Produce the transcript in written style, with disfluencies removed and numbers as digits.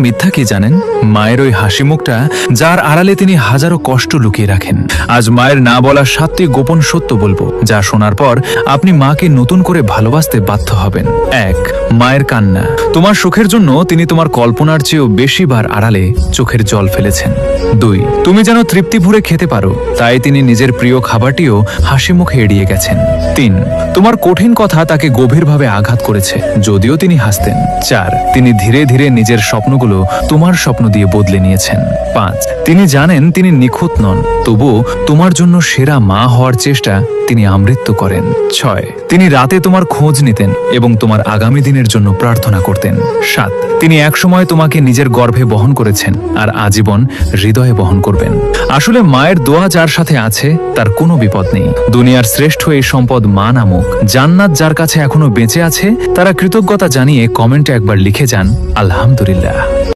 মিথ্যা কি জানেন? মায়ের ওই হাসি মুখটা, যার আড়ালে তিনি হাজারো কষ্ট লুকিয়ে রাখেন। আজ মায়ের না বলা 7টি গোপন সত্য বলবো, যা শোনার পর আপনি মাকে নতুন করে ভালোবাসতে বাধ্য হবেন। 1. মায়ের কান্না। তোমার সুখের জন্য তিনি তোমার কল্পনার চেয়েও বেশিবার আড়ালে চোখের জল ফেলেছেন। 2. তুমি যেন তৃপ্তি ভরে খেতে পারো, তাই তিনি নিজের প্রিয় খাবারটিও হাসি মুখে এড়িয়ে গেছেন। 3. তোমার কঠিন কথা তাকে গভীরভাবে আঘাত করেছে, যদিও তিনি হাসতেন। 4. তিনি ধীরে ধীরে নিজের স্বপ্নগুলো তোমার স্বপ্ন দিয়ে বদলে নিয়েছেন। 5. তিনি জানেন তিনি নিখুঁত নন, তবুও তোমার জন্য সেরা মা হওয়ার চেষ্টা তিনি আমৃত্যু করেন। 6. তিনি রাতে তোমার খোঁজ নিতেন এবং তোমার আগামী দিনের জন্য প্রার্থনা করতেন। 7. তিনি একসময় তোমাকে নিজের গর্ভে বহন করেছেন আর আজীবন হৃদয়ে বহন করবেন। আসলে মায়ের দোয়া যার সাথে আছে তার কোনো বিপদ নেই। দুনিয়ার শ্রেষ্ঠ এই সম্পদ মা নামক জান্নাত যার কাছে এখনো বেঁচে আছে, তারা কৃতজ্ঞতা জানিয়ে কমেন্টে একবার লিখে যান আলহামদুলিল্লাহ।